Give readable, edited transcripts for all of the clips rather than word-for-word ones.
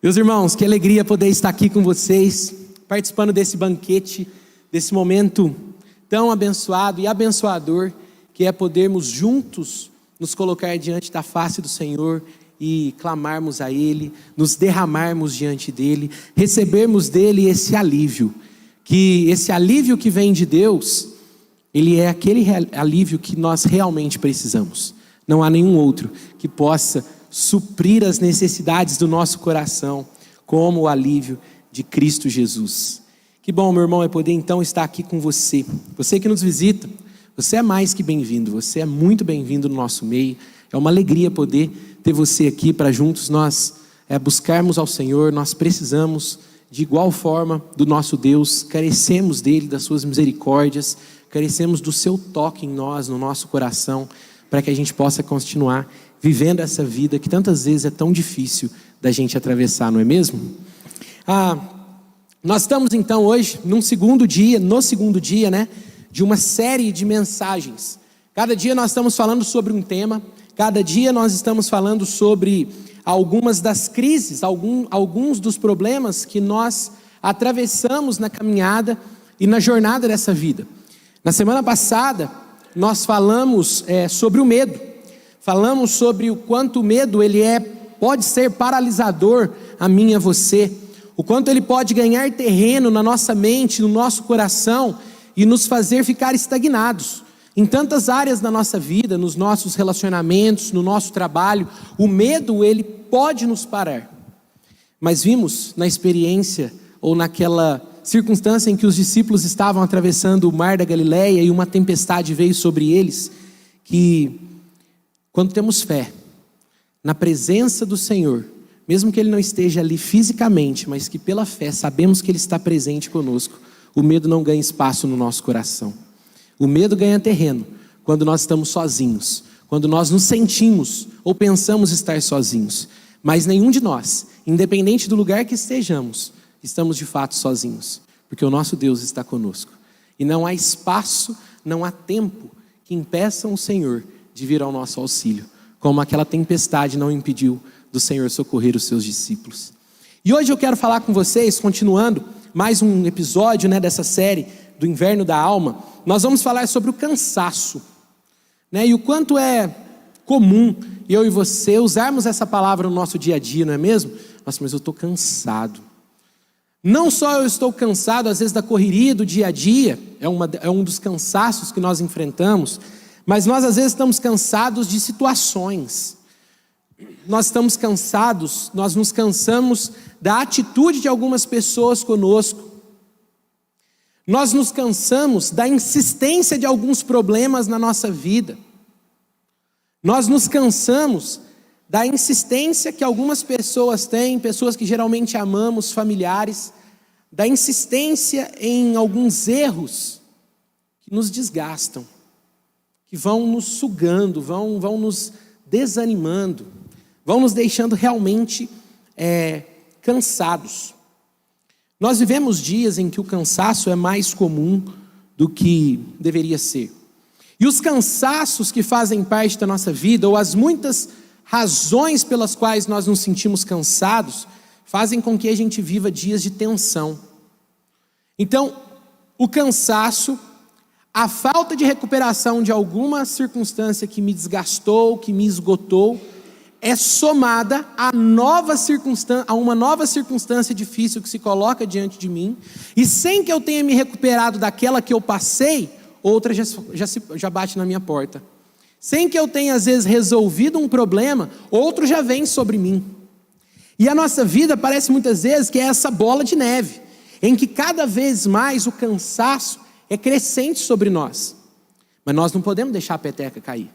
Meus irmãos, que alegria poder estar aqui com vocês, participando desse banquete, desse momento tão abençoado e abençoador, que é podermos juntos nos colocar diante da face do Senhor e clamarmos a Ele, nos derramarmos diante dEle, recebermos dEle esse alívio, que vem de Deus, Ele é aquele alívio que nós realmente precisamos. Não há nenhum outro que possa suprir as necessidades do nosso coração, como o alívio de Cristo Jesus. Que bom, meu irmão, é poder então estar aqui com você. Você que nos visita, você é mais que bem-vindo, você é muito bem-vindo no nosso meio. É uma alegria poder ter você aqui para juntos nós buscarmos ao Senhor. Nós precisamos de igual forma do nosso Deus, carecemos dele, das suas misericórdias, carecemos do seu toque em nós, no nosso coração, para que a gente possa continuar vivendo essa vida que tantas vezes é tão difícil da gente atravessar, não é mesmo? Nós estamos então hoje no segundo dia, de uma série de mensagens. Cada dia nós estamos falando sobre um tema, cada dia nós estamos falando sobre algumas das crises, alguns dos problemas que nós atravessamos na caminhada e na jornada dessa vida. Na semana passada, nós falamos sobre o medo. Falamos sobre o quanto o medo pode ser paralisador a mim e a você. O quanto ele pode ganhar terreno na nossa mente, no nosso coração e nos fazer ficar estagnados. Em tantas áreas da nossa vida, nos nossos relacionamentos, no nosso trabalho, o medo ele pode nos parar. Mas vimos na experiência ou naquela circunstância em que os discípulos estavam atravessando o mar da Galileia e uma tempestade veio sobre eles, que quando temos fé na presença do Senhor, mesmo que Ele não esteja ali fisicamente, mas que pela fé sabemos que Ele está presente conosco, o medo não ganha espaço no nosso coração. O medo ganha terreno quando nós estamos sozinhos, quando nós nos sentimos ou pensamos estar sozinhos. Mas nenhum de nós, independente do lugar que estejamos, estamos de fato sozinhos, porque o nosso Deus está conosco. E não há espaço, não há tempo que impeçam o Senhor de vir ao nosso auxílio, como aquela tempestade não impediu do Senhor socorrer os seus discípulos. E hoje eu quero falar com vocês, continuando mais um episódio dessa série do Inverno da Alma. Nós vamos falar sobre o cansaço, e o quanto é comum eu e você usarmos essa palavra no nosso dia a dia, não é mesmo? Nossa, mas eu estou cansado. Não só eu estou cansado às vezes da correria do dia a dia, é um dos cansaços que nós enfrentamos, mas nós às vezes estamos cansados de situações. Nós estamos cansados, nós nos cansamos da atitude de algumas pessoas conosco. Nós nos cansamos da insistência de alguns problemas na nossa vida. Nós nos cansamos da insistência que algumas pessoas têm, pessoas que geralmente amamos, familiares, da insistência em alguns erros que nos desgastam, que vão nos sugando, vão nos desanimando, vão nos deixando realmente cansados. Nós vivemos dias em que o cansaço é mais comum do que deveria ser. E os cansaços que fazem parte da nossa vida, ou as muitas razões pelas quais nós nos sentimos cansados, fazem com que a gente viva dias de tensão. Então, o cansaço, a falta de recuperação de alguma circunstância que me desgastou, que me esgotou, é somada a uma nova circunstância difícil que se coloca diante de mim, e sem que eu tenha me recuperado daquela que eu passei, outra já bate na minha porta. Sem que eu tenha às vezes resolvido um problema, outro já vem sobre mim. E a nossa vida parece muitas vezes que é essa bola de neve, em que cada vez mais o cansaço é crescente sobre nós. Mas nós não podemos deixar a peteca cair,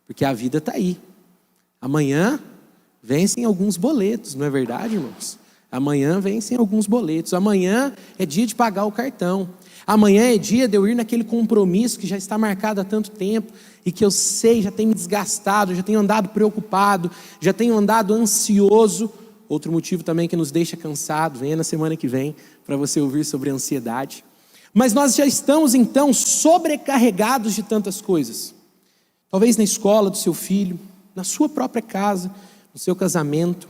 porque a vida está aí. Amanhã vencem alguns boletos, não é verdade, irmãos? Amanhã vencem alguns boletos. Amanhã é dia de pagar o cartão. Amanhã é dia de eu ir naquele compromisso que já está marcado há tanto tempo e que eu sei, já tem me desgastado, já tenho andado preocupado, já tenho andado ansioso. Outro motivo também que nos deixa cansado, venha na semana que vem para você ouvir sobre ansiedade. Mas nós já estamos então sobrecarregados de tantas coisas. Talvez na escola do seu filho, na sua própria casa, no seu casamento.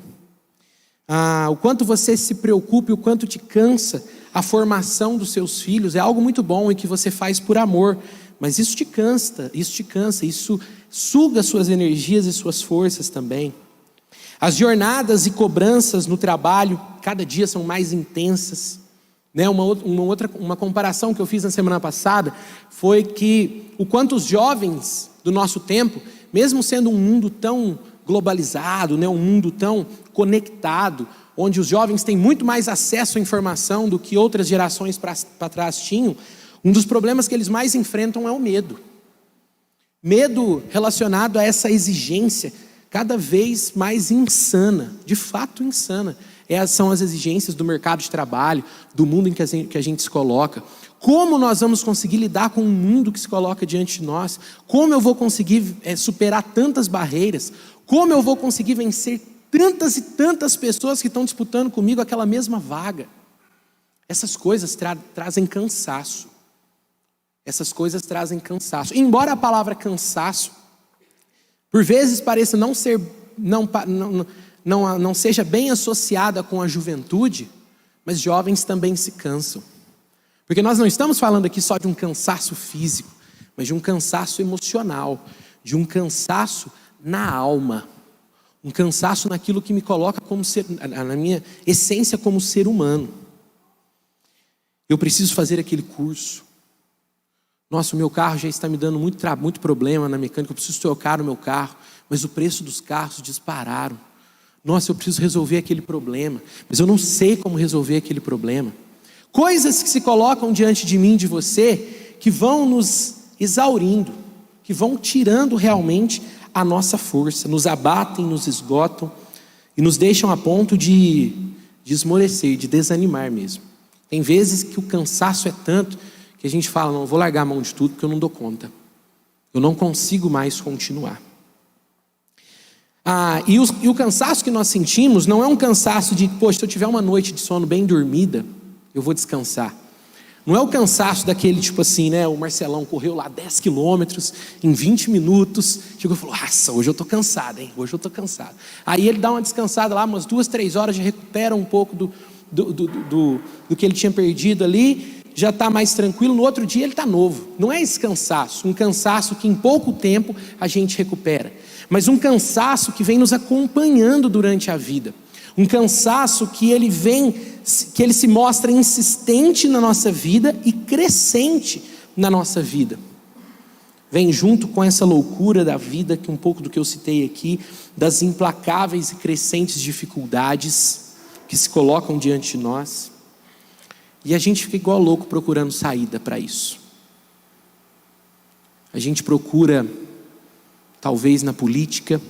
o quanto você se preocupa e o quanto te cansa a formação dos seus filhos. É algo muito bom e que você faz por amor, mas isso te cansa, isso suga suas energias e suas forças também. As jornadas e cobranças no trabalho, cada dia são mais intensas. Uma comparação que eu fiz na semana passada foi que o quanto os jovens do nosso tempo, mesmo sendo um mundo tão globalizado, um mundo tão conectado, onde os jovens têm muito mais acesso à informação do que outras gerações para trás tinham, um dos problemas que eles mais enfrentam é o medo. Medo relacionado a essa exigência cada vez mais insana, de fato insana. São as exigências do mercado de trabalho, do mundo em que a gente se coloca. Como nós vamos conseguir lidar com um mundo que se coloca diante de nós? Como eu vou conseguir superar tantas barreiras? Como eu vou conseguir vencer tantas e tantas pessoas que estão disputando comigo aquela mesma vaga? Essas coisas trazem cansaço. Essas coisas trazem cansaço. Embora a palavra cansaço, por vezes pareça não seja bem associada com a juventude, mas jovens também se cansam. Porque nós não estamos falando aqui só de um cansaço físico, mas de um cansaço emocional, de um cansaço na alma, um cansaço naquilo que me coloca como ser, na minha essência como ser humano. Eu preciso fazer aquele curso. Nossa, o meu carro já está me dando muito problema na mecânica, eu preciso trocar o meu carro, mas o preço dos carros dispararam. Nossa, eu preciso resolver aquele problema, mas eu não sei como resolver aquele problema. Coisas que se colocam diante de mim, de você, que vão nos exaurindo, que vão tirando realmente a nossa força, nos abatem, nos esgotam e nos deixam a ponto de esmorecer, de desanimar mesmo. Tem vezes que o cansaço é tanto que a gente fala, não, eu vou largar a mão de tudo porque eu não dou conta. Eu não consigo mais continuar. E o cansaço que nós sentimos não é um cansaço de, poxa, se eu tiver uma noite de sono bem dormida, eu vou descansar. Não é o cansaço daquele tipo assim, o Marcelão correu lá 10 quilômetros em 20 minutos, chegou e falou, nossa, hoje eu estou cansado, hoje eu estou cansado. Aí ele dá uma descansada lá, umas 2, 3 horas, já recupera um pouco do que ele tinha perdido ali, já está mais tranquilo, no outro dia ele está novo. Não é esse cansaço, um cansaço que em pouco tempo a gente recupera, mas um cansaço que vem nos acompanhando durante a vida, um cansaço que ele se mostra insistente na nossa vida e crescente na nossa vida. Vem junto com essa loucura da vida, que um pouco do que eu citei aqui, das implacáveis e crescentes dificuldades que se colocam diante de nós. E a gente fica igual louco procurando saída para isso. A gente procura, talvez na política,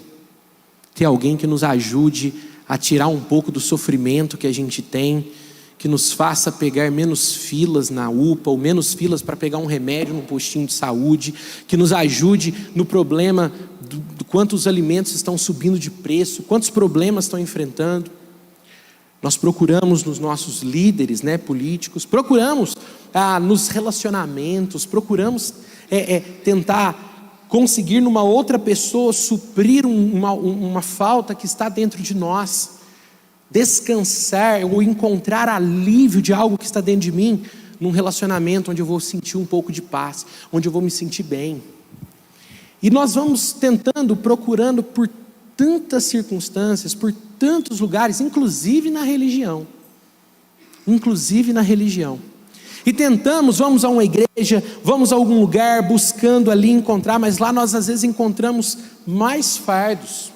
ter alguém que nos ajude a tirar um pouco do sofrimento que a gente tem, que nos faça pegar menos filas na UPA, ou menos filas para pegar um remédio num postinho de saúde, que nos ajude no problema do quanto os alimentos estão subindo de preço, quantos problemas estão enfrentando. Nós procuramos nos nossos líderes políticos, procuramos nos relacionamentos, procuramos tentar conseguir numa outra pessoa suprir uma falta que está dentro de nós, descansar ou encontrar alívio de algo que está dentro de mim, num relacionamento onde eu vou sentir um pouco de paz, onde eu vou me sentir bem. E nós vamos procurando por tantas circunstâncias, por tantos lugares, inclusive na religião. E vamos a uma igreja, vamos a algum lugar, buscando ali encontrar, mas lá nós às vezes encontramos mais fardos.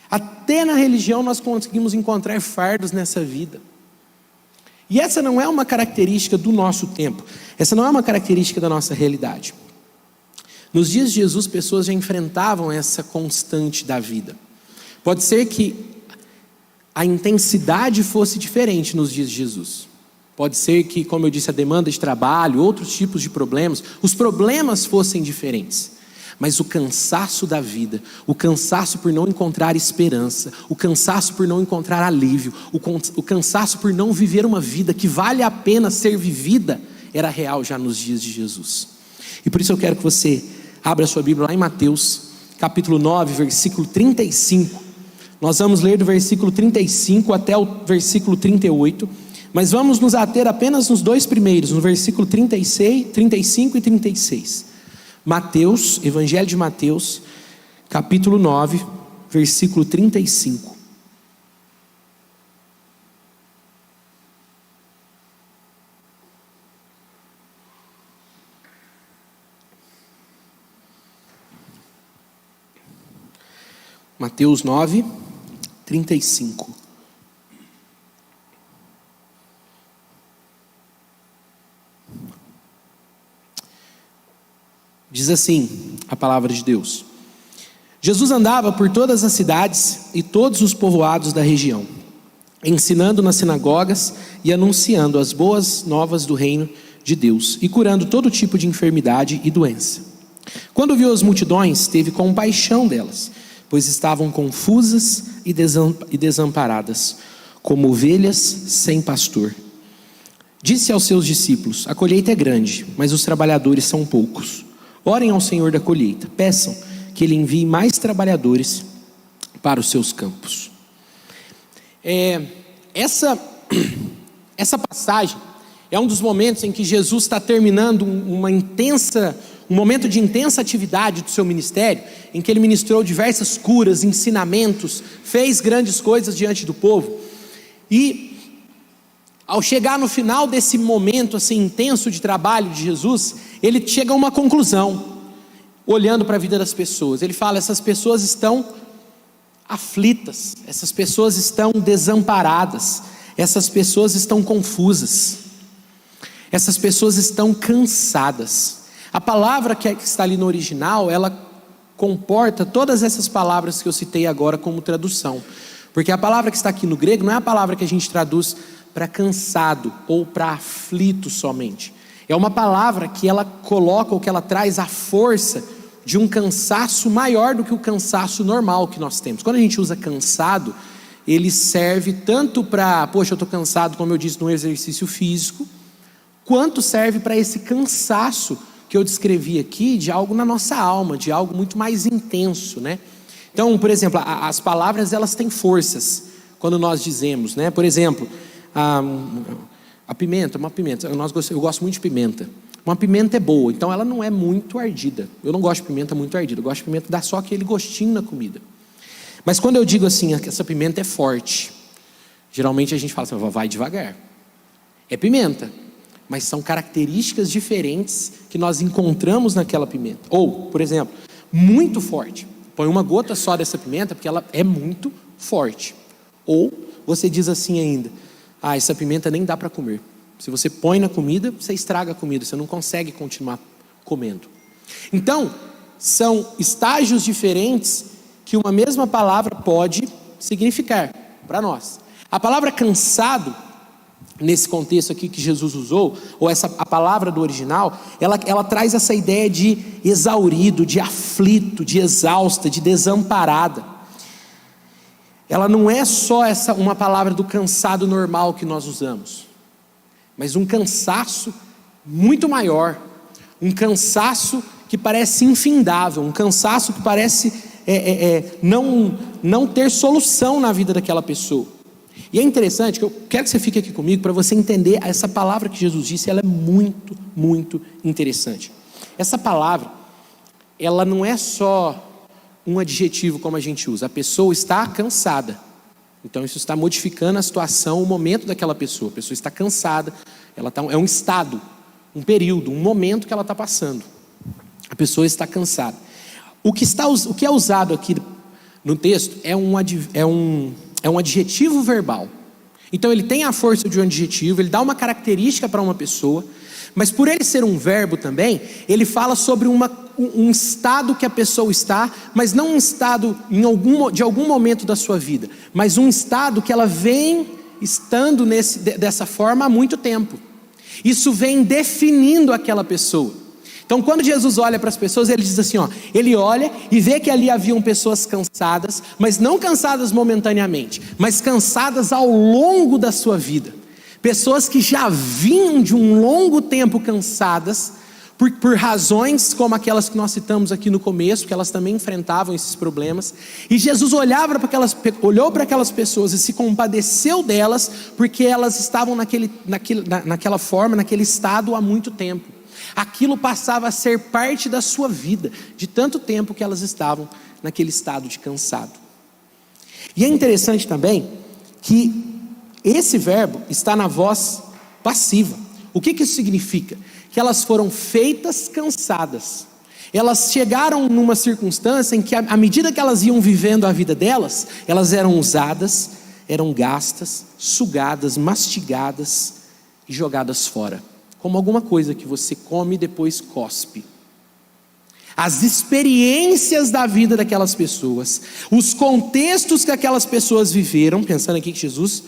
Até na religião nós conseguimos encontrar fardos nessa vida. E essa não é uma característica do nosso tempo, essa não é uma característica da nossa realidade. Nos dias de Jesus, pessoas já enfrentavam essa constante da vida. Pode ser que a intensidade fosse diferente nos dias de Jesus. Pode ser que, como eu disse, a demanda de trabalho, outros tipos de problemas, os problemas fossem diferentes. Mas o cansaço da vida, o cansaço por não encontrar esperança, o cansaço por não encontrar alívio, o cansaço por não viver uma vida que vale a pena ser vivida, era real já nos dias de Jesus. E por isso eu quero que você abra sua Bíblia lá em Mateus, capítulo 9, versículo 35. Nós vamos ler do versículo 35 até o versículo 38, mas vamos nos ater apenas nos dois primeiros, no versículo 36, 35 e 36. Mateus, Evangelho de Mateus, capítulo 9, versículo 35. Mateus 9, 35. Diz assim a palavra de Deus: Jesus andava por todas as cidades e todos os povoados da região, ensinando nas sinagogas e anunciando as boas novas do reino de Deus e curando todo tipo de enfermidade e doença. Quando viu as multidões, teve compaixão delas, pois estavam confusas e desamparadas, como ovelhas sem pastor. Disse aos seus discípulos: a colheita é grande, mas os trabalhadores são poucos. Orem ao Senhor da colheita, peçam que Ele envie mais trabalhadores para os seus campos. Essa passagem é um dos momentos em que Jesus está terminando um momento de intensa atividade do seu ministério, em que Ele ministrou diversas curas, ensinamentos, fez grandes coisas diante do povo. E ao chegar no final desse momento assim intenso de trabalho de Jesus, Ele chega a uma conclusão, olhando para a vida das pessoas. Ele fala: essas pessoas estão aflitas, essas pessoas estão desamparadas, essas pessoas estão confusas, essas pessoas estão cansadas. A palavra que está ali no original, ela comporta todas essas palavras que eu citei agora como tradução, porque a palavra que está aqui no grego não é a palavra que a gente traduz para cansado ou para aflito somente. É uma palavra que ela coloca, ou que ela traz a força de um cansaço maior do que o cansaço normal que nós temos. Quando a gente usa cansado, ele serve tanto para, poxa, eu estou cansado, como eu disse, no exercício físico, quanto serve para esse cansaço que eu descrevi aqui, de algo na nossa alma, de algo muito mais intenso, né? Então, por exemplo, as palavras, elas têm forças, quando nós dizemos, né? Por exemplo, a pimenta, eu gosto muito de pimenta. Uma pimenta é boa, então ela não é muito ardida. Eu não gosto de pimenta muito ardida, eu gosto de pimenta que dá só aquele gostinho na comida. Mas quando eu digo assim, que essa pimenta é forte, geralmente a gente fala assim: vai devagar. É pimenta, mas são características diferentes que nós encontramos naquela pimenta. Ou, por exemplo, muito forte. Põe uma gota só dessa pimenta porque ela é muito forte. Ou você diz assim ainda: essa pimenta nem dá para comer. Se você põe na comida, você estraga a comida, você não consegue continuar comendo. Então, são estágios diferentes que uma mesma palavra pode significar para nós. A palavra cansado, nesse contexto aqui que Jesus usou, ou a palavra do original, ela traz essa ideia de exaurido, de aflito, de exausta, de desamparada. Ela não é só uma palavra do cansado normal que nós usamos, mas um cansaço muito maior, um cansaço que parece infindável, um cansaço que parece não ter solução na vida daquela pessoa. E é interessante, que eu quero que você fique aqui comigo para você entender essa palavra que Jesus disse. Ela é muito, muito interessante. Essa palavra, ela não é só um adjetivo como a gente usa. A pessoa está cansada, então isso está modificando a situação, o momento daquela pessoa. A pessoa está cansada, é um estado, um período, um momento que ela está passando. A pessoa está cansada. O que é usado aqui no texto é um adjetivo verbal. Então ele tem a força de um adjetivo, ele dá uma característica para uma pessoa, mas por ele ser um verbo também, ele fala sobre um estado que a pessoa está, mas não um estado de algum momento da sua vida, mas um estado que ela vem estando dessa forma há muito tempo. Isso vem definindo aquela pessoa. Então quando Jesus olha para as pessoas, ele diz assim, ele olha e vê que ali haviam pessoas cansadas, mas não cansadas momentaneamente, mas cansadas ao longo da sua vida. Pessoas que já vinham de um longo tempo cansadas, por razões como aquelas que nós citamos aqui no começo, que elas também enfrentavam esses problemas. E Jesus olhou para aquelas pessoas e se compadeceu delas, porque elas estavam naquela forma, naquele estado há muito tempo. Aquilo passava a ser parte da sua vida, de tanto tempo que elas estavam naquele estado de cansado. E é interessante também que esse verbo está na voz passiva. O que isso significa? Que elas foram feitas cansadas. Elas chegaram numa circunstância em que, à medida que elas iam vivendo a vida delas, elas eram usadas, eram gastas, sugadas, mastigadas e jogadas fora, como alguma coisa que você come e depois cospe. As experiências da vida daquelas pessoas, os contextos que aquelas pessoas viveram, pensando aqui que Jesus,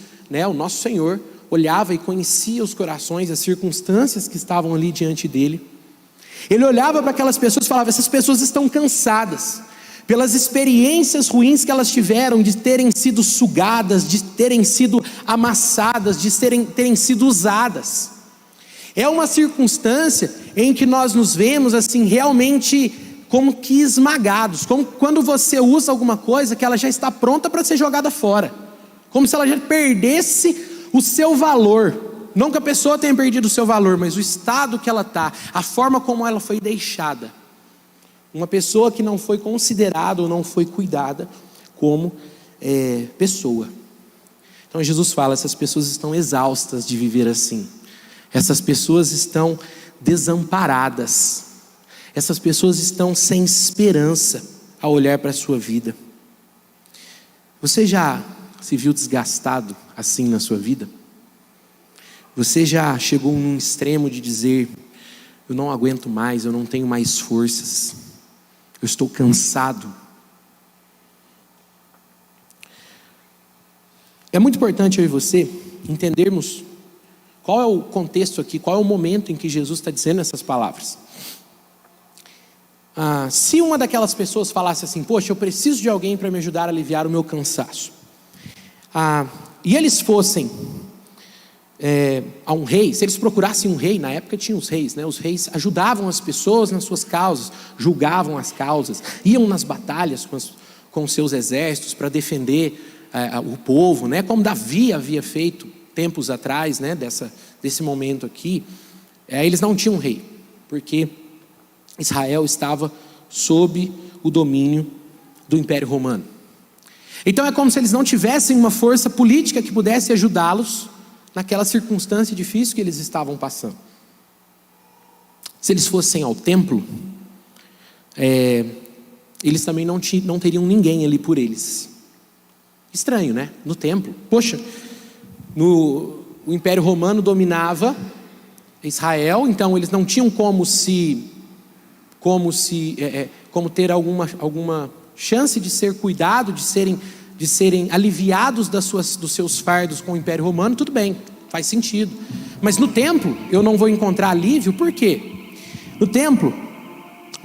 o nosso Senhor, olhava e conhecia os corações, as circunstâncias que estavam ali diante dele. Ele olhava para aquelas pessoas e falava: essas pessoas estão cansadas, pelas experiências ruins que elas tiveram, de terem sido sugadas, de terem sido amassadas, de terem sido usadas. É uma circunstância em que nós nos vemos assim realmente como que esmagados, como quando você usa alguma coisa que ela já está pronta para ser jogada fora, como se ela já perdesse o seu valor. Não que a pessoa tenha perdido o seu valor, mas o estado que ela está, a forma como ela foi deixada. Uma pessoa que não foi considerada ou não foi cuidada como pessoa. Então Jesus fala: essas pessoas estão exaustas de viver assim. Essas pessoas estão desamparadas. Essas pessoas estão sem esperança ao olhar para a sua vida. Você já se viu desgastado assim na sua vida? Você já chegou num extremo de dizer: eu não aguento mais, eu não tenho mais forças, eu estou cansado? É muito importante eu e você entendermos qual é o contexto aqui, qual é o momento em que Jesus está dizendo essas palavras. Se uma daquelas pessoas falasse assim: poxa, eu preciso de alguém para me ajudar a aliviar o meu cansaço, e eles fossem a um rei, se eles procurassem um rei, na época tinha os reis, os reis ajudavam as pessoas nas suas causas, julgavam as causas, iam nas batalhas com os seus exércitos para defender o povo, como Davi havia feito tempos atrás, desse momento aqui. Eles não tinham rei, porque Israel estava sob o domínio do Império Romano. Então é como se eles não tivessem uma força política que pudesse ajudá-los naquela circunstância difícil que eles estavam passando. Se eles fossem ao templo, eles também não teriam ninguém ali por eles. Estranho, no templo. Poxa, o Império Romano dominava Israel, então eles não tinham como ter alguma chance de ser cuidado, de serem aliviados dos seus fardos com o Império Romano. Tudo bem, faz sentido. Mas no templo eu não vou encontrar alívio. Por quê? No templo,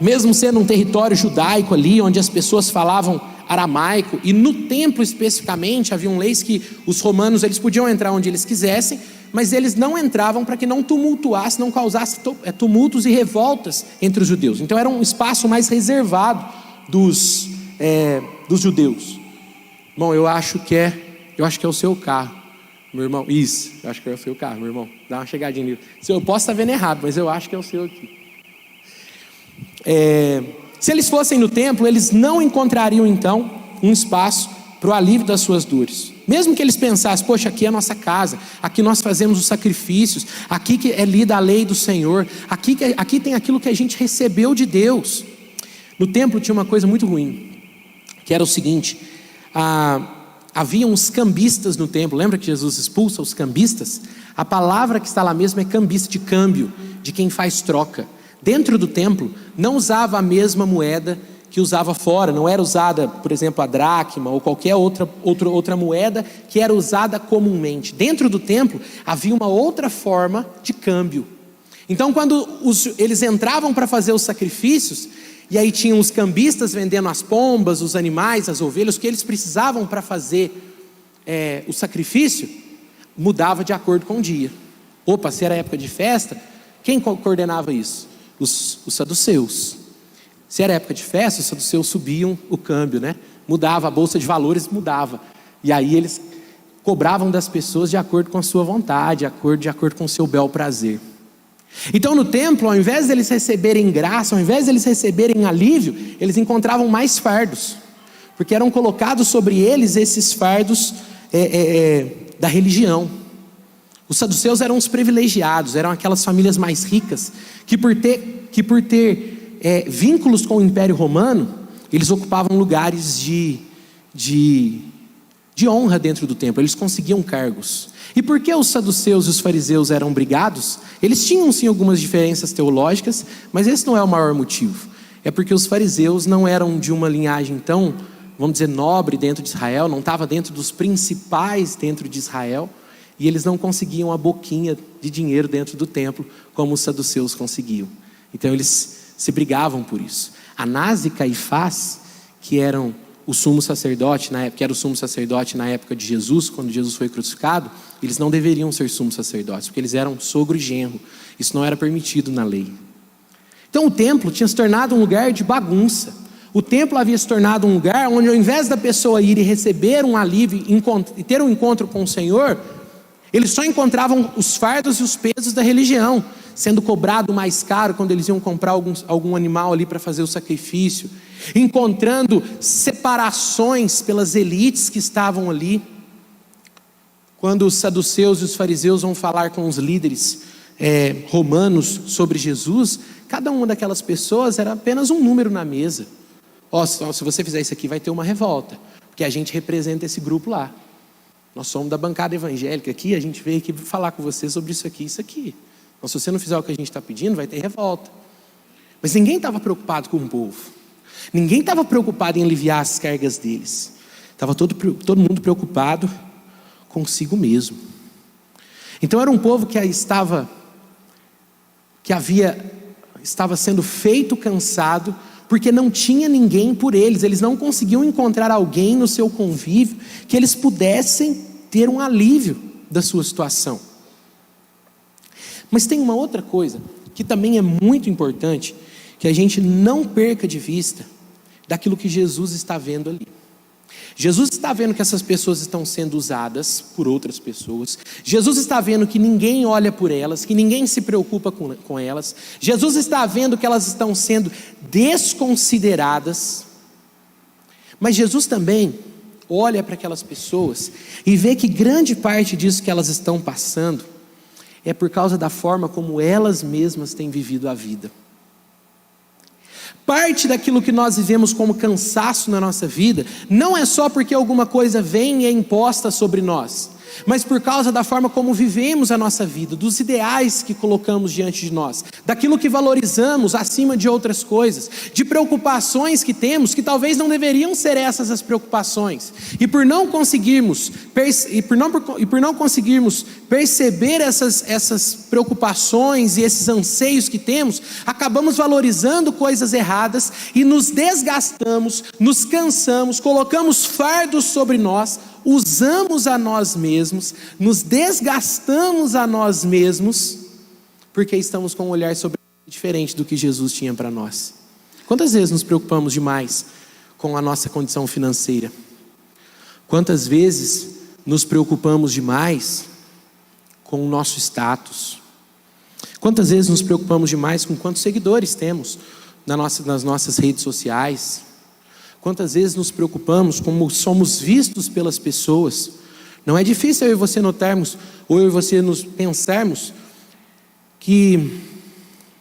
mesmo sendo um território judaico ali, onde as pessoas falavam aramaico, e no templo especificamente haviam leis que os romanos eles podiam entrar onde eles quisessem, mas eles não entravam para que não tumultuasse, não causasse tumultos e revoltas entre os judeus. Então era um espaço mais reservado dos judeus. Irmão, eu acho que é o seu carro, meu irmão. Isso, eu acho que é o seu carro, meu irmão. Dá uma chegadinha nele. Eu posso estar vendo errado, mas eu acho que é o seu aqui. Se eles fossem no templo, eles não encontrariam então um espaço para o alívio das suas dores. Mesmo que eles pensassem: poxa, aqui é a nossa casa, aqui nós fazemos os sacrifícios, aqui que é lida a lei do Senhor, aqui tem aquilo que a gente recebeu de Deus. No templo tinha uma coisa muito ruim, que era o seguinte: havia uns cambistas no templo. Lembra que Jesus expulsa os cambistas? A palavra que está lá mesmo é cambista, de câmbio, de quem faz troca. Dentro do templo não usava a mesma moeda que usava fora, não era usada, por exemplo, a dracma ou qualquer outra moeda que era usada comumente. Dentro do templo havia uma outra forma de câmbio. Então quando eles entravam para fazer os sacrifícios, e aí tinham os cambistas vendendo as pombas, os animais, as ovelhas, o que eles precisavam para fazer o sacrifício, mudava de acordo com o dia. Se era época de festa, quem coordenava isso? Os saduceus. Se era época de festa, os saduceus subiam o câmbio, né? Mudava, a bolsa de valores mudava. E aí eles cobravam das pessoas de acordo com a sua vontade, de acordo com o seu bel prazer. Então no templo, ao invés deles receberem graça, ao invés deles receberem alívio, eles encontravam mais fardos, porque eram colocados sobre eles esses fardos da religião. Os saduceus eram os privilegiados, eram aquelas famílias mais ricas, que por ter vínculos com o Império Romano, eles ocupavam lugares de honra dentro do templo, eles conseguiam cargos. E por que os saduceus e os fariseus eram brigados? Eles tinham sim algumas diferenças teológicas, mas esse não é o maior motivo. É porque os fariseus não eram de uma linhagem tão, vamos dizer, nobre dentro de Israel, não estava dentro dos principais dentro de Israel, e eles não conseguiam a boquinha de dinheiro dentro do templo, como os saduceus conseguiam. Então eles se brigavam por isso. Anás e Caifás, que eram o sumo sacerdote na época, que era o sumo sacerdote na época de Jesus, quando Jesus foi crucificado, eles não deveriam ser sumos sacerdotes, porque eles eram sogro e genro. Isso não era permitido na lei. Então o templo tinha se tornado um lugar de bagunça. O templo havia se tornado um lugar onde, ao invés da pessoa ir e receber um alívio e ter um encontro com o Senhor, eles só encontravam os fardos e os pesos da religião, sendo cobrado mais caro quando eles iam comprar algum animal ali para fazer o sacrifício, encontrando separações pelas elites que estavam ali. Quando os saduceus e os fariseus vão falar com os líderes romanos sobre Jesus, cada uma daquelas pessoas era apenas um número na mesa. Se você fizer isso aqui vai ter uma revolta, porque a gente representa esse grupo lá. Nós somos da bancada evangélica aqui, a gente veio aqui falar com você sobre isso aqui e isso aqui. Então, se você não fizer o que a gente está pedindo, vai ter revolta. Mas ninguém estava preocupado com o povo. Ninguém estava preocupado em aliviar as cargas deles. Estava todo mundo preocupado consigo mesmo. Então era um povo que estava sendo feito cansado, porque não tinha ninguém por eles. Eles não conseguiam encontrar alguém no seu convívio que eles pudessem ter um alívio da sua situação. Mas tem uma outra coisa que também é muito importante, que a gente não perca de vista daquilo que Jesus está vendo ali. Jesus está vendo que essas pessoas estão sendo usadas por outras pessoas. Jesus está vendo que ninguém olha por elas, que ninguém se preocupa com elas. Jesus está vendo que elas estão sendo desconsideradas. Mas Jesus também olha para aquelas pessoas e vê que grande parte disso que elas estão passando é por causa da forma como elas mesmas têm vivido a vida. Parte daquilo que nós vivemos como cansaço na nossa vida, não é só porque alguma coisa vem e é imposta sobre nós, mas por causa da forma como vivemos a nossa vida, dos ideais que colocamos diante de nós, daquilo que valorizamos acima de outras coisas, de preocupações que temos, que talvez não deveriam ser essas as preocupações, e por não conseguirmos perceber essas preocupações e esses anseios que temos, acabamos valorizando coisas erradas e nos desgastamos, nos cansamos, colocamos fardos sobre nós, usamos a nós mesmos, nos desgastamos a nós mesmos, porque estamos com um olhar diferente do que Jesus tinha para nós. Quantas vezes nos preocupamos demais com a nossa condição financeira? Quantas vezes nos preocupamos demais com o nosso status? Quantas vezes nos preocupamos demais com quantos seguidores temos nas nossas redes sociais? Quantas vezes nos preocupamos como somos vistos pelas pessoas? Não é difícil eu e você notarmos, ou eu e você nos pensarmos, que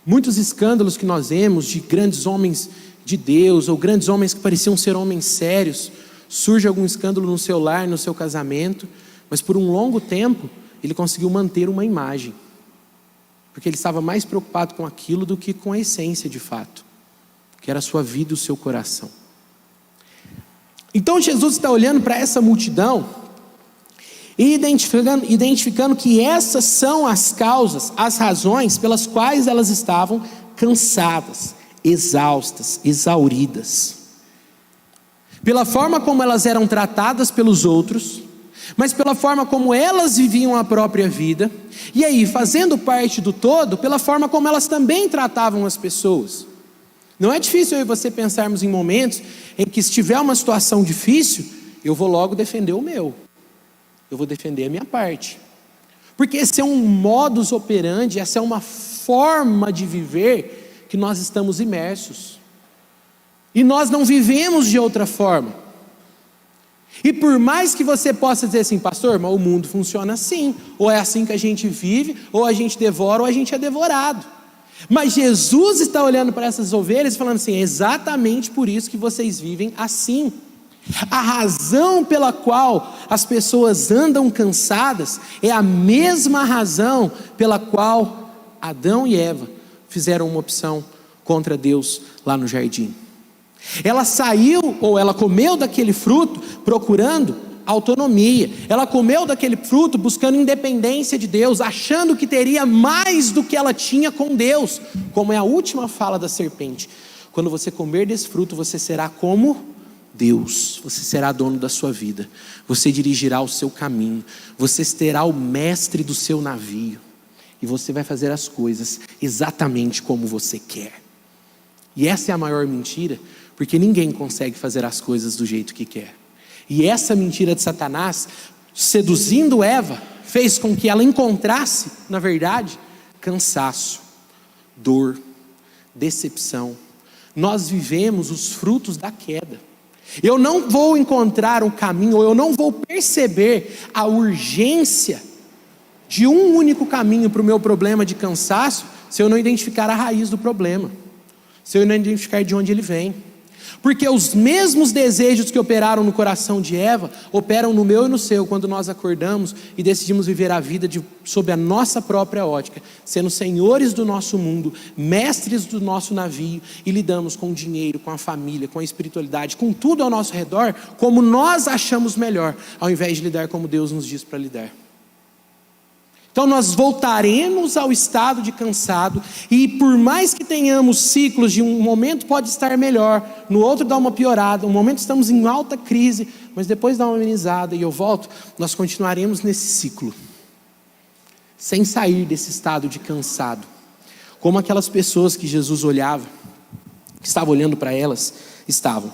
muitos escândalos que nós vemos de grandes homens de Deus, ou grandes homens que pareciam ser homens sérios, surge algum escândalo no seu lar, no seu casamento, mas por um longo tempo ele conseguiu manter uma imagem, porque ele estava mais preocupado com aquilo do que com a essência de fato, que era a sua vida e o seu coração. Então Jesus está olhando para essa multidão e identificando que essas são as causas, as razões pelas quais elas estavam cansadas, exaustas, exauridas. Pela forma como elas eram tratadas pelos outros, mas pela forma como elas viviam a própria vida, e aí, fazendo parte do todo, pela forma como elas também tratavam as pessoas. Não é difícil eu e você pensarmos em momentos em que, se tiver uma situação difícil, eu vou logo defender o meu, eu vou defender a minha parte, porque esse é um modus operandi, essa é uma forma de viver que nós estamos imersos, e nós não vivemos de outra forma. E por mais que você possa dizer assim, pastor, mas o mundo funciona assim, ou é assim que a gente vive, ou a gente devora, ou a gente é devorado. Mas Jesus está olhando para essas ovelhas e falando assim, é exatamente por isso que vocês vivem assim. A razão pela qual as pessoas andam cansadas é a mesma razão pela qual Adão e Eva fizeram uma opção contra Deus lá no jardim. Ela saiu, ou ela comeu daquele fruto procurando autonomia, ela comeu daquele fruto buscando independência de Deus, achando que teria mais do que ela tinha com Deus, como é a última fala da serpente: quando você comer desse fruto, você será como Deus, você será dono da sua vida, você dirigirá o seu caminho, você será o mestre do seu navio, e você vai fazer as coisas exatamente como você quer. E essa é a maior mentira, porque ninguém consegue fazer as coisas do jeito que quer. E essa mentira de Satanás, seduzindo Eva, fez com que ela encontrasse, na verdade, cansaço, dor, decepção. Nós vivemos os frutos da queda. Eu não vou encontrar um caminho, ou eu não vou perceber a urgência de um único caminho para o meu problema de cansaço, se eu não identificar a raiz do problema, se eu não identificar de onde ele vem. Porque os mesmos desejos que operaram no coração de Eva, operam no meu e no seu, quando nós acordamos e decidimos viver a vida sob a nossa própria ótica, sendo senhores do nosso mundo, mestres do nosso navio, e lidamos com o dinheiro, com a família, com a espiritualidade, com tudo ao nosso redor, como nós achamos melhor, ao invés de lidar como Deus nos diz para lidar. Então nós voltaremos ao estado de cansado, e por mais que tenhamos ciclos de um momento pode estar melhor, no outro dá uma piorada, um momento estamos em alta crise, mas depois dá uma amenizada e eu volto, nós continuaremos nesse ciclo, sem sair desse estado de cansado, como aquelas pessoas que Jesus olhava, que estava olhando para elas, estavam.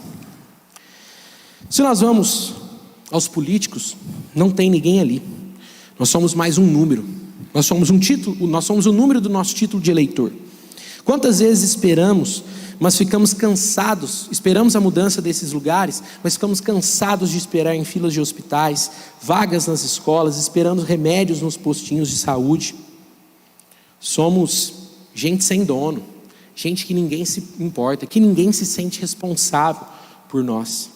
Se nós vamos aos políticos, não tem ninguém ali. Nós somos mais um número, nós somos um título, nós somos o número do nosso título de eleitor. Quantas vezes esperamos, mas ficamos cansados, esperamos a mudança desses lugares, mas ficamos cansados de esperar em filas de hospitais, vagas nas escolas, esperando remédios nos postinhos de saúde. Somos gente sem dono, gente que ninguém se importa, que ninguém se sente responsável por nós.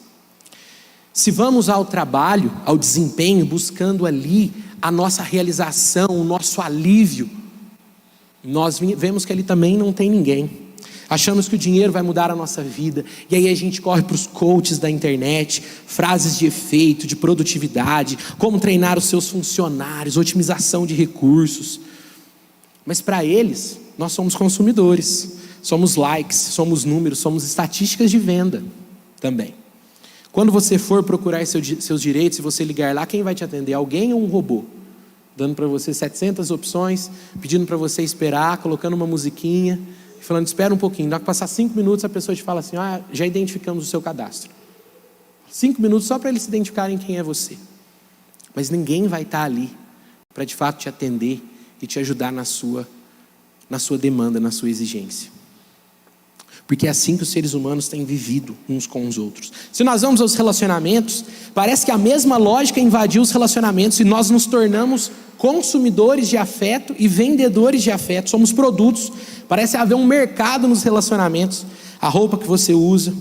Se vamos ao trabalho, ao desempenho, buscando ali a nossa realização, o nosso alívio, nós vemos que ali também não tem ninguém. Achamos que o dinheiro vai mudar a nossa vida, e aí a gente corre para os coaches da internet, frases de efeito, de produtividade, como treinar os seus funcionários, otimização de recursos. Mas para eles, nós somos consumidores, somos likes, somos números, somos estatísticas de venda também. Quando você for procurar seus direitos, se você ligar lá, quem vai te atender? Alguém ou um robô? Dando para você 700 opções, pedindo para você esperar, colocando uma musiquinha, falando, espera um pouquinho. Dá para passar 5 minutos, a pessoa te fala assim, já identificamos o seu cadastro. 5 minutos só para eles se identificarem quem é você. Mas ninguém vai estar ali para de fato te atender e te ajudar na sua demanda, na sua exigência. Porque é assim que os seres humanos têm vivido uns com os outros. Se nós vamos aos relacionamentos, parece que a mesma lógica invadiu os relacionamentos e nós nos tornamos consumidores de afeto e vendedores de afeto. Somos produtos. Parece haver um mercado nos relacionamentos. A roupa que você usa,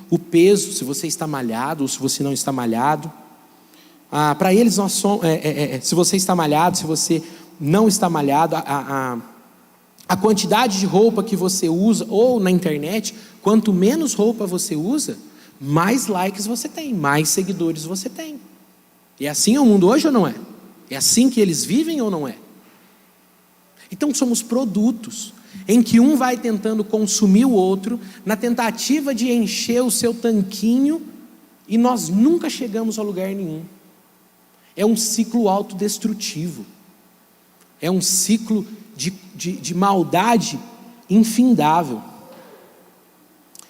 o peso, se você está malhado ou se você não está malhado. Para eles nós somos, se você está malhado, se você não está malhado, a quantidade de roupa que você usa, ou na internet, quanto menos roupa você usa, mais likes você tem, mais seguidores você tem. E é assim o mundo hoje ou não é? É assim que eles vivem ou não é? Então somos produtos, em que um vai tentando consumir o outro, na tentativa de encher o seu tanquinho, e nós nunca chegamos a lugar nenhum. É um ciclo autodestrutivo. É um ciclo de maldade infindável.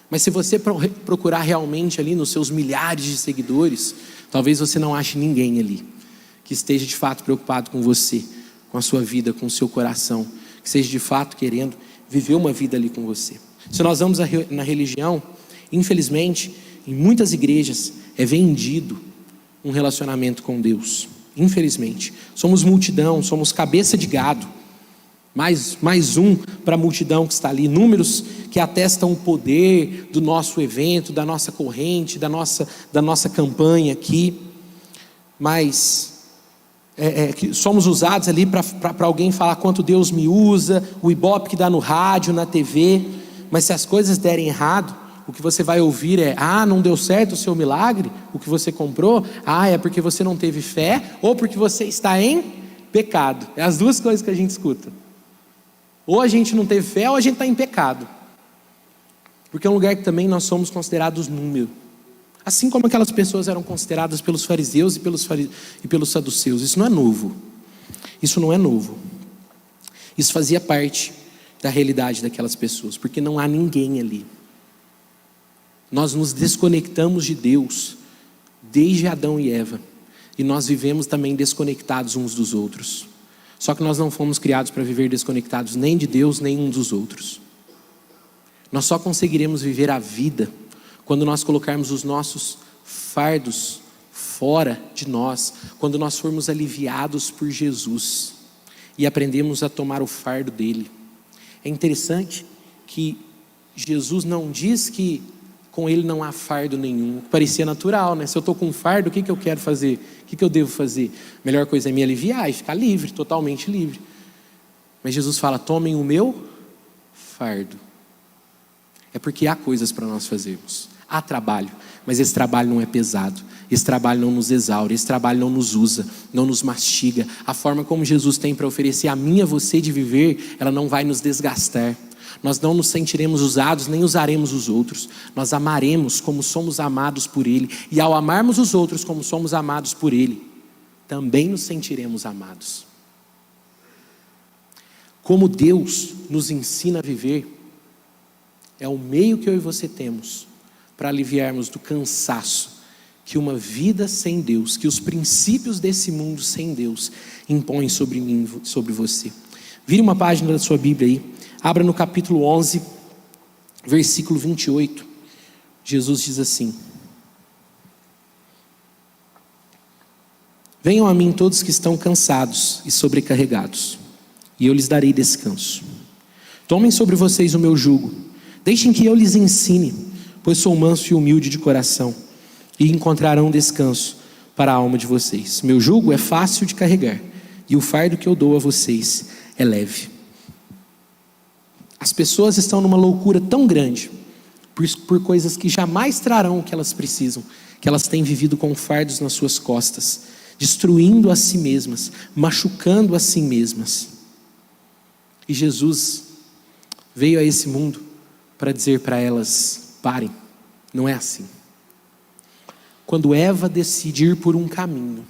Mas se você procurar realmente ali nos seus milhares de seguidores, talvez você não ache ninguém ali que esteja de fato preocupado com você, com a sua vida, com o seu coração, que esteja de fato querendo viver uma vida ali com você. Se nós vamos na religião, infelizmente, em muitas igrejas é vendido um relacionamento com Deus. Infelizmente, somos multidão, somos cabeça de gado, mais um para a multidão que está ali, números que atestam o poder do nosso evento, da nossa corrente, da nossa campanha aqui, mas que somos usados ali para alguém falar quanto Deus me usa, o ibope que dá no rádio, na TV, mas se as coisas derem errado, o que você vai ouvir é: não deu certo o seu milagre, o que você comprou, é porque você não teve fé, ou porque você está em pecado. É as duas coisas que a gente escuta. Ou a gente não teve fé, ou a gente está em pecado. Porque é um lugar que também nós somos considerados número. Assim como aquelas pessoas eram consideradas pelos fariseus e pelos saduceus. Isso não é novo. Isso não é novo. Isso fazia parte da realidade daquelas pessoas, porque não há ninguém ali. Nós nos desconectamos de Deus desde Adão e Eva, e nós vivemos também desconectados uns dos outros. Só que nós não fomos criados para viver desconectados nem de Deus, nem uns dos outros. Nós só conseguiremos viver a vida quando nós colocarmos os nossos fardos fora de nós, quando nós formos aliviados por Jesus e aprendemos a tomar o fardo dele. É interessante que Jesus não diz que com ele não há fardo nenhum. Parecia natural, né? Se eu estou com um fardo, o que eu quero fazer? O que eu devo fazer? A melhor coisa é me aliviar e ficar livre, totalmente livre. Mas Jesus fala: tomem o meu fardo. É porque há coisas para nós fazermos. Há trabalho, mas esse trabalho não é pesado. Esse trabalho não nos exaure, esse trabalho não nos usa, não nos mastiga. A forma como Jesus tem para oferecer a mim e a você de viver, ela não vai nos desgastar. Nós não nos sentiremos usados, nem usaremos os outros. Nós amaremos como somos amados por Ele. E ao amarmos os outros como somos amados por Ele, também nos sentiremos amados. Como Deus nos ensina a viver, é o meio que eu e você temos para aliviarmos do cansaço que uma vida sem Deus, que os princípios desse mundo sem Deus impõem sobre mim, sobre você. Vire uma página da sua Bíblia aí. Abra no capítulo 11, versículo 28. Jesus diz assim: venham a mim todos que estão cansados e sobrecarregados, e eu lhes darei descanso. Tomem sobre vocês o meu jugo, deixem que eu lhes ensine, pois sou manso e humilde de coração, e encontrarão descanso para a alma de vocês. Meu jugo é fácil de carregar, e o fardo que eu dou a vocês é leve. As pessoas estão numa loucura tão grande por coisas que jamais trarão o que elas precisam, que elas têm vivido com fardos nas suas costas, destruindo a si mesmas, machucando a si mesmas. E Jesus veio a esse mundo para dizer para elas: parem, não é assim. Quando Eva decide ir por um caminho,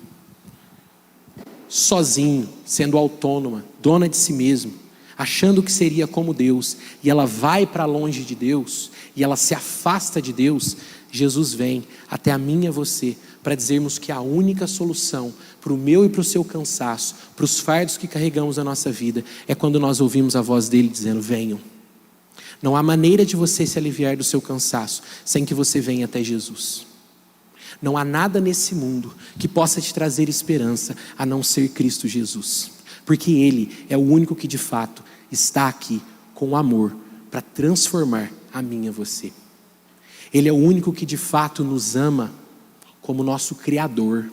sozinho, sendo autônoma, dona de si mesma, achando que seria como Deus, e ela vai para longe de Deus, e ela se afasta de Deus, Jesus vem até a mim e a você, para dizermos que a única solução para o meu e para o seu cansaço, para os fardos que carregamos na nossa vida, é quando nós ouvimos a voz dele dizendo: venham. Não há maneira de você se aliviar do seu cansaço, sem que você venha até Jesus. Não há nada nesse mundo que possa te trazer esperança, a não ser Cristo Jesus. Porque Ele é o único que de fato está aqui com amor para transformar a mim e a você. Ele é o único que de fato nos ama como nosso Criador.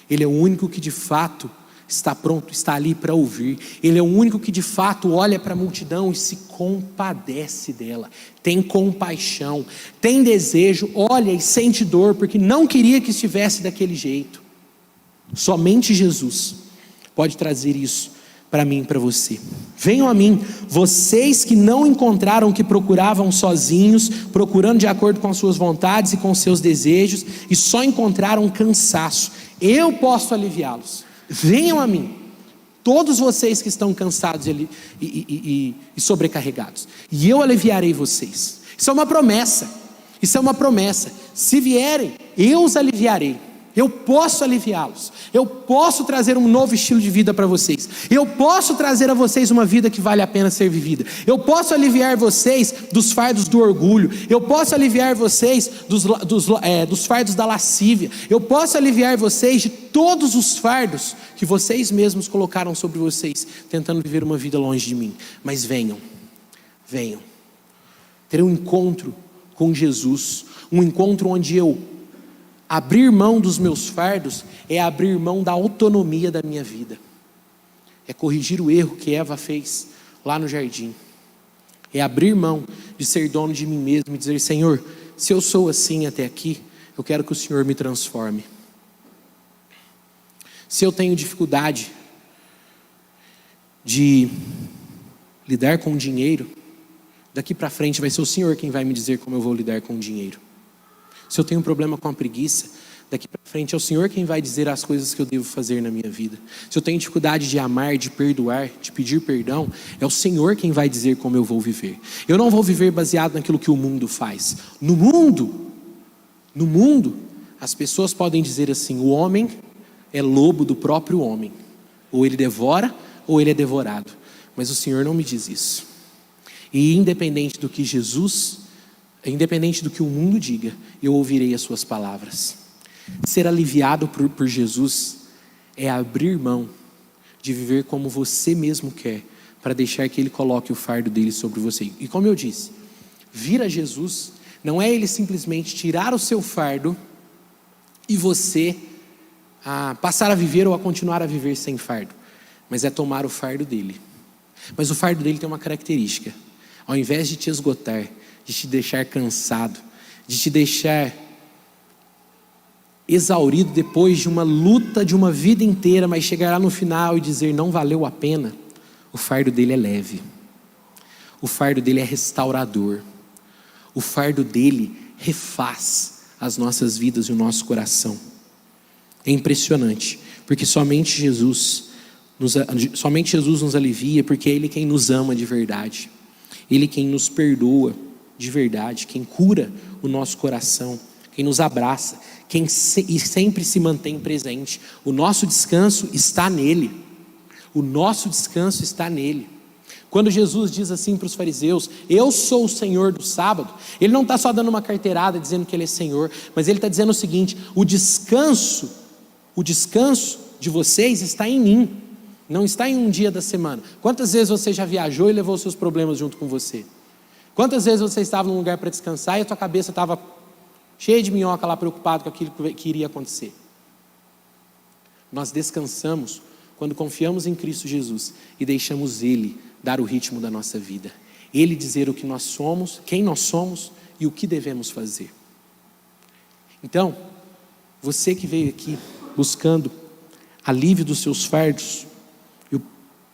Ele é o único que de fato está pronto, está ali para ouvir. Ele é o único que de fato olha para a multidão e se compadece dela. Tem compaixão, tem desejo, olha e sente dor, porque não queria que estivesse daquele jeito. Somente Jesus pode trazer isso para mim e para você. Venham a mim, vocês que não encontraram o que procuravam sozinhos, procurando de acordo com as suas vontades e com os seus desejos, e só encontraram cansaço. Eu posso aliviá-los. Venham a mim, todos vocês que estão cansados e sobrecarregados, e eu aliviarei vocês. Isso é uma promessa. Isso é uma promessa. Se vierem, eu os aliviarei. Eu posso aliviá-los. Eu posso trazer um novo estilo de vida para vocês. Eu posso trazer a vocês uma vida que vale a pena ser vivida. Eu posso aliviar vocês dos fardos do orgulho. Eu posso aliviar vocês dos fardos da lascívia. Eu posso aliviar vocês de todos os fardos que vocês mesmos colocaram sobre vocês, tentando viver uma vida longe de mim. Mas venham, venham. Ter um encontro com Jesus. Um encontro onde eu abrir mão dos meus fardos é abrir mão da autonomia da minha vida. É corrigir o erro que Eva fez lá no jardim. É abrir mão de ser dono de mim mesmo e dizer: Senhor, se eu sou assim até aqui, eu quero que o Senhor me transforme. Se eu tenho dificuldade de lidar com dinheiro, daqui para frente vai ser o Senhor quem vai me dizer como eu vou lidar com o dinheiro. Se eu tenho um problema com a preguiça, daqui para frente é o Senhor quem vai dizer as coisas que eu devo fazer na minha vida. Se eu tenho dificuldade de amar, de perdoar, de pedir perdão, é o Senhor quem vai dizer como eu vou viver. Eu não vou viver baseado naquilo que o mundo faz. No mundo, as pessoas podem dizer assim: o homem é lobo do próprio homem. Ou ele devora, ou ele é devorado. Mas o Senhor não me diz isso. E independente do que o mundo diga, eu ouvirei as suas palavras. Ser aliviado por Jesus é abrir mão de viver como você mesmo quer, para deixar que Ele coloque o fardo dele sobre você. E como eu disse, vir a Jesus não é Ele simplesmente tirar o seu fardo e você passar a viver ou a continuar a viver sem fardo, mas é tomar o fardo dele. Mas o fardo dele tem uma característica: ao invés de te esgotar, de te deixar cansado, de te deixar exaurido depois de uma luta de uma vida inteira, mas chegar lá no final e dizer não valeu a pena, o fardo dele é leve, o fardo dele é restaurador, o fardo dele refaz as nossas vidas e o nosso coração. É impressionante, porque somente Jesus nos alivia, porque é Ele quem nos ama de verdade, Ele quem nos perdoa de verdade, quem cura o nosso coração, quem nos abraça, quem sempre se mantém presente. O nosso descanso está nele. O nosso descanso está nele. Quando Jesus diz assim para os fariseus: eu sou o Senhor do sábado, Ele não está só dando uma carteirada dizendo que Ele é Senhor, mas Ele está dizendo o seguinte: o descanso de vocês está em mim, não está em um dia da semana. Quantas vezes você já viajou e levou seus problemas junto com você? Quantas vezes você estava num lugar para descansar e a tua cabeça estava cheia de minhoca lá, preocupado com aquilo que iria acontecer? Nós descansamos quando confiamos em Cristo Jesus e deixamos Ele dar o ritmo da nossa vida, Ele dizer o que nós somos, quem nós somos e o que devemos fazer. Então, você que veio aqui buscando alívio dos seus fardos,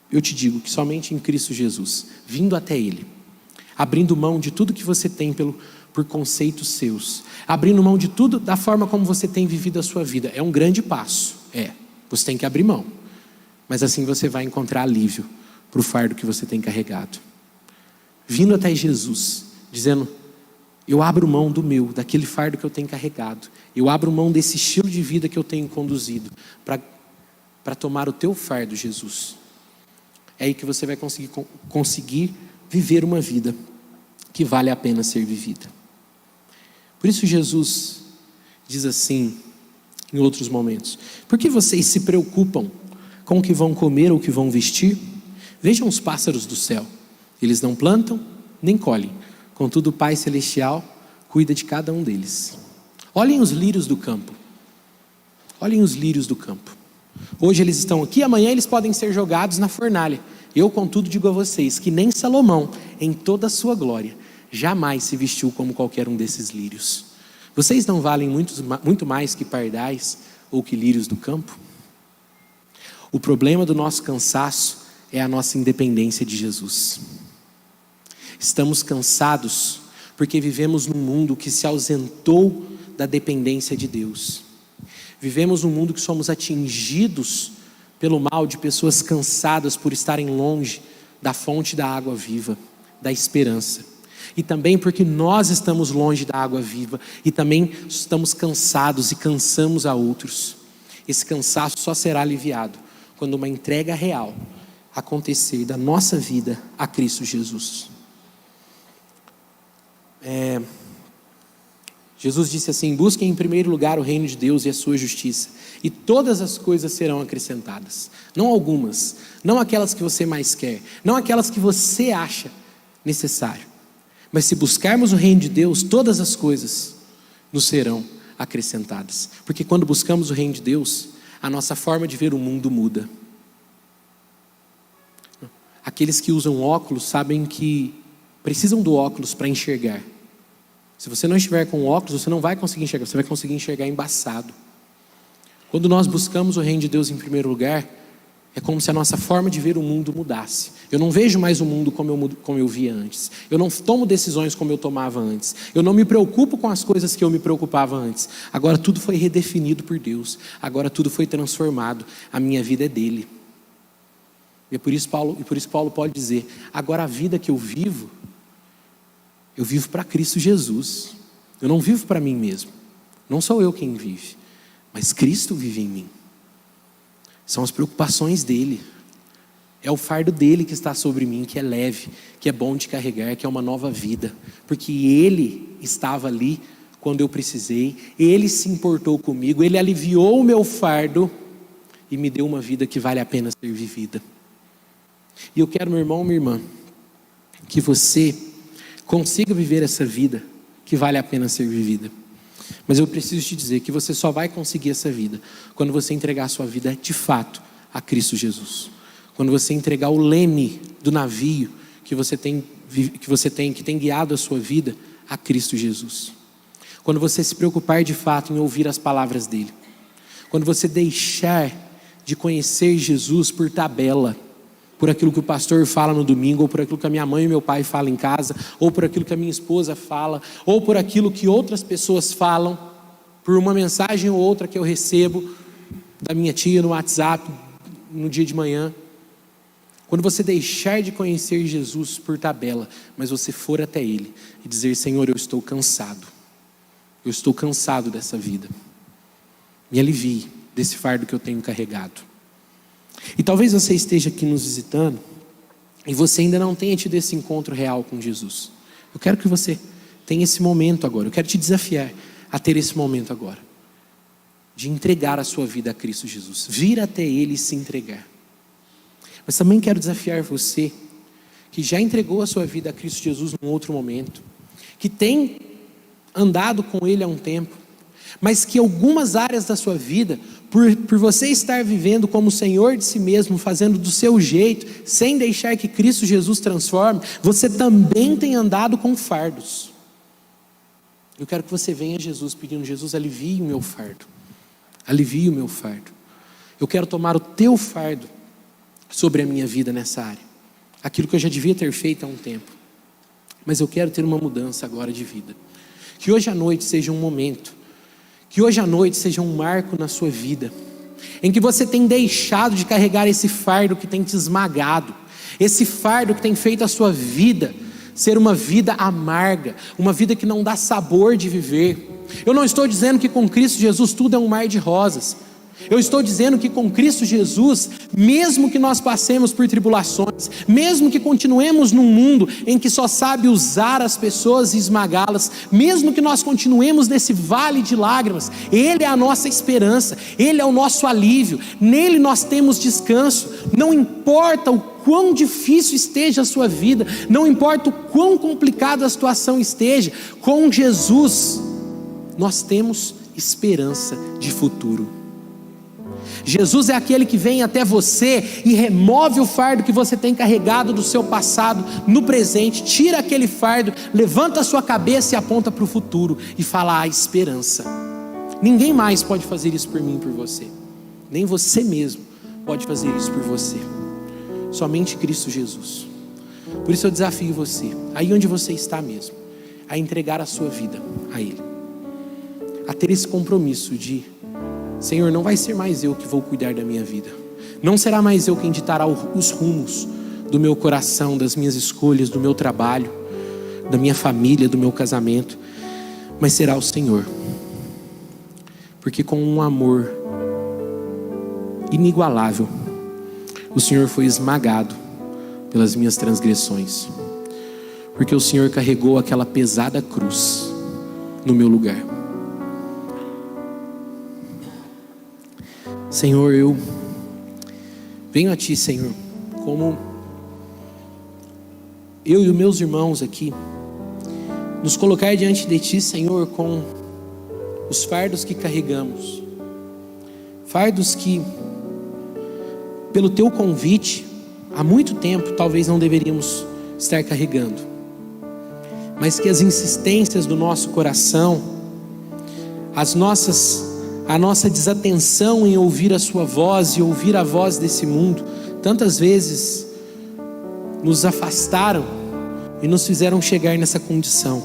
eu te digo que somente em Cristo Jesus, vindo até Ele, abrindo mão de tudo que você tem por conceitos seus, abrindo mão de tudo da forma como você tem vivido a sua vida, é um grande passo, você tem que abrir mão, mas assim você vai encontrar alívio para o fardo que você tem carregado. Vindo até Jesus, dizendo: eu abro mão daquele fardo que eu tenho carregado, eu abro mão desse estilo de vida que eu tenho conduzido, para tomar o teu fardo, Jesus. É aí que você vai conseguir viver uma vida que vale a pena ser vivida. Por isso Jesus diz assim em outros momentos: por que vocês se preocupam com o que vão comer ou o que vão vestir? Vejam os pássaros do céu, eles não plantam nem colhem, contudo o Pai Celestial cuida de cada um deles. Olhem os lírios do campo. Olhem os lírios do campo. Hoje eles estão aqui, amanhã eles podem ser jogados na fornalha. Eu, contudo, digo a vocês que nem Salomão, em toda a sua glória, jamais se vestiu como qualquer um desses lírios. Vocês não valem muito mais que pardais ou que lírios do campo? O problema do nosso cansaço é a nossa independência de Jesus. Estamos cansados porque vivemos num mundo que se ausentou da dependência de Deus. Vivemos num mundo que somos atingidos pelo mal de pessoas cansadas por estarem longe da fonte da água viva, da esperança. E também porque nós estamos longe da água viva e também estamos cansados e cansamos a outros. Esse cansaço só será aliviado quando uma entrega real acontecer da nossa vida a Cristo Jesus. Jesus disse assim: busquem em primeiro lugar o reino de Deus e a sua justiça, e todas as coisas serão acrescentadas. Não algumas, não aquelas que você mais quer, não aquelas que você acha necessário, mas se buscarmos o reino de Deus, todas as coisas nos serão acrescentadas. Porque quando buscamos o reino de Deus, a nossa forma de ver o mundo muda. Aqueles que usam óculos sabem que precisam do óculos para enxergar. Se você não estiver com óculos, você não vai conseguir enxergar, você vai conseguir enxergar embaçado. Quando nós buscamos o reino de Deus em primeiro lugar, é como se a nossa forma de ver o mundo mudasse. Eu não vejo mais o mundo como eu via antes. Eu não tomo decisões como eu tomava antes. Eu não me preocupo com as coisas que eu me preocupava antes. Agora tudo foi redefinido por Deus. Agora tudo foi transformado. A minha vida é dele. E por isso Paulo pode dizer: agora a vida que eu vivo para Cristo Jesus. Eu não vivo para mim mesmo. Não sou eu quem vive, mas Cristo vive em mim. São as preocupações dele. É o fardo dele que está sobre mim, que é leve, que é bom de carregar, que é uma nova vida. Porque ele estava ali quando eu precisei, ele se importou comigo, ele aliviou o meu fardo e me deu uma vida que vale a pena ser vivida. E eu quero, meu irmão, minha irmã, que você consiga viver essa vida que vale a pena ser vivida. Mas eu preciso te dizer que você só vai conseguir essa vida quando você entregar a sua vida de fato a Cristo Jesus. Quando você entregar o leme do navio que tem guiado a sua vida a Cristo Jesus. Quando você se preocupar de fato em ouvir as palavras dele. Quando você deixar de conhecer Jesus por tabela, por aquilo que o pastor fala no domingo, ou por aquilo que a minha mãe e meu pai falam em casa, ou por aquilo que a minha esposa fala, ou por aquilo que outras pessoas falam, por uma mensagem ou outra que eu recebo da minha tia no WhatsApp, no dia de manhã. Quando você deixar de conhecer Jesus por tabela, mas você for até ele e dizer: Senhor, eu estou cansado dessa vida, me alivie desse fardo que eu tenho carregado. E talvez você esteja aqui nos visitando e você ainda não tenha tido esse encontro real com Jesus. Eu quero que você tenha esse momento agora. Eu quero te desafiar a ter esse momento agora, de entregar a sua vida a Cristo Jesus, vir até ele e se entregar. Mas também quero desafiar você que já entregou a sua vida a Cristo Jesus num outro momento, que tem andado com ele há um tempo, mas que algumas áreas da sua vida, por você estar vivendo como Senhor de si mesmo, fazendo do seu jeito, sem deixar que Cristo Jesus transforme, você também tem andado com fardos. Eu quero que você venha a Jesus pedindo: Jesus, alivie o meu fardo, alivie o meu fardo. Eu quero tomar o teu fardo sobre a minha vida nessa área, aquilo que eu já devia ter feito há um tempo, mas eu quero ter uma mudança agora de vida. Que hoje à noite seja um momento, que hoje à noite seja um marco na sua vida, em que você tem deixado de carregar esse fardo que tem te esmagado, esse fardo que tem feito a sua vida ser uma vida amarga, uma vida que não dá sabor de viver. Eu não estou dizendo que com Cristo Jesus tudo é um mar de rosas. Eu estou dizendo que com Cristo Jesus, mesmo que nós passemos por tribulações, mesmo que continuemos num mundo em que só sabe usar as pessoas e esmagá-las, mesmo que nós continuemos nesse vale de lágrimas, Ele é a nossa esperança, Ele é o nosso alívio, nele nós temos descanso. Não importa o quão difícil esteja a sua vida, não importa o quão complicada a situação esteja, com Jesus nós temos esperança de futuro. Jesus é aquele que vem até você e remove o fardo que você tem carregado do seu passado no presente, tira aquele fardo, levanta a sua cabeça e aponta para o futuro e fala: há esperança. Ninguém mais pode fazer isso por mim e por você, nem você mesmo pode fazer isso por você, somente Cristo Jesus. Por isso eu desafio você, aí onde você está mesmo, a entregar a sua vida a Ele, a ter esse compromisso de Senhor, não vai ser mais eu que vou cuidar da minha vida. Não será mais eu quem ditará os rumos do meu coração, das minhas escolhas, do meu trabalho, da minha família, do meu casamento, mas será o Senhor. Porque com um amor inigualável, o Senhor foi esmagado pelas minhas transgressões. Porque o Senhor carregou aquela pesada cruz no meu lugar. Senhor, eu venho a Ti, Senhor, como eu e os meus irmãos aqui, nos colocar diante de Ti, Senhor, com os fardos que carregamos, fardos que, pelo Teu convite, há muito tempo talvez não deveríamos estar carregando, mas que as insistências do nosso coração, a nossa desatenção em ouvir a Sua voz e ouvir a voz desse mundo, tantas vezes nos afastaram e nos fizeram chegar nessa condição.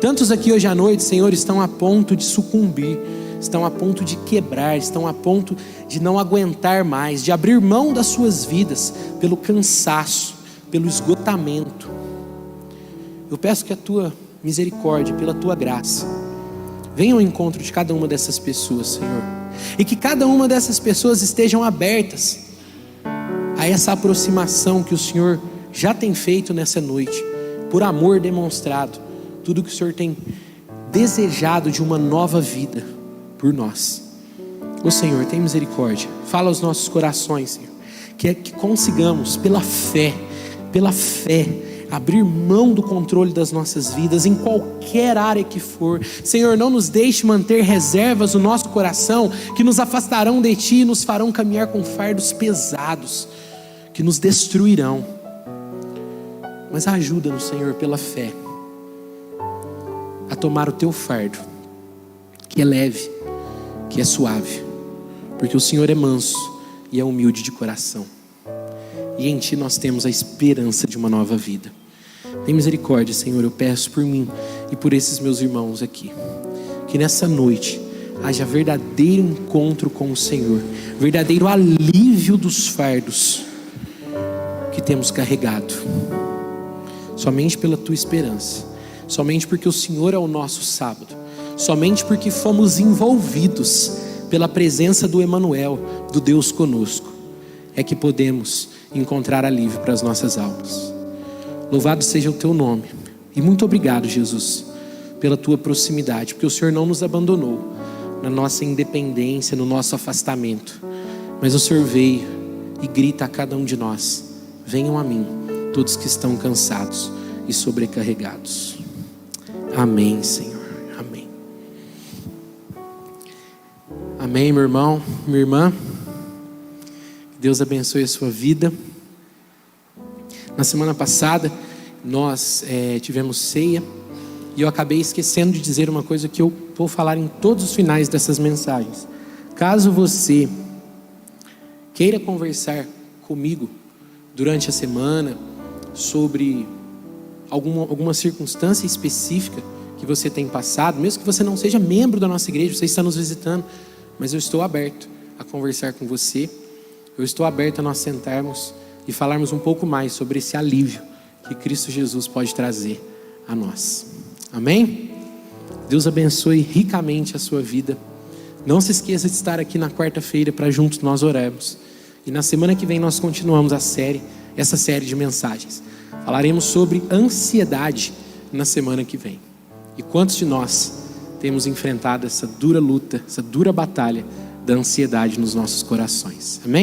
Tantos aqui hoje à noite, Senhor, estão a ponto de sucumbir, estão a ponto de quebrar, estão a ponto de não aguentar mais, de abrir mão das suas vidas pelo cansaço, pelo esgotamento. Eu peço que a Tua misericórdia, pela Tua graça, venha ao encontro de cada uma dessas pessoas, Senhor, e que cada uma dessas pessoas estejam abertas a essa aproximação que o Senhor já tem feito nessa noite, por amor demonstrado, tudo que o Senhor tem desejado de uma nova vida por nós. Ô Senhor, tem misericórdia, fala aos nossos corações, Senhor, que consigamos pela fé, abrir mão do controle das nossas vidas, em qualquer área que for. Senhor, não nos deixe manter reservas no nosso coração, que nos afastarão de Ti e nos farão caminhar com fardos pesados, que nos destruirão. Mas ajuda-nos, Senhor, pela fé, a tomar o Teu fardo, que é leve, que é suave, porque o Senhor é manso e é humilde de coração, e em Ti nós temos a esperança de uma nova vida. Tem misericórdia, Senhor, eu peço por mim e por esses meus irmãos aqui, que nessa noite haja verdadeiro encontro com o Senhor, verdadeiro alívio dos fardos que temos carregado, somente pela Tua esperança, somente porque o Senhor é o nosso sábado, somente porque fomos envolvidos pela presença do Emanuel, do Deus conosco, é que podemos encontrar alívio para as nossas almas. Louvado seja o Teu nome, e muito obrigado, Jesus, pela Tua proximidade, porque o Senhor não nos abandonou na nossa independência, no nosso afastamento, mas o Senhor veio e grita a cada um de nós: venham a mim, todos que estão cansados e sobrecarregados. Amém, Senhor, amém. Amém, meu irmão, minha irmã. Que Deus abençoe a sua vida. Na semana passada nós tivemos ceia, e eu acabei esquecendo de dizer uma coisa que eu vou falar em todos os finais dessas mensagens. Caso você queira conversar comigo durante a semana sobre alguma circunstância específica que você tem passado, mesmo que você não seja membro da nossa igreja, você está nos visitando, mas eu estou aberto a conversar com você, eu estou aberto a nós sentarmos e falarmos um pouco mais sobre esse alívio que Cristo Jesus pode trazer a nós. Amém? Deus abençoe ricamente a sua vida. Não se esqueça de estar aqui na quarta-feira para juntos nós orarmos. E na semana que vem nós continuamos essa série de mensagens. Falaremos sobre ansiedade na semana que vem. E quantos de nós temos enfrentado essa dura luta, essa dura batalha da ansiedade nos nossos corações? Amém?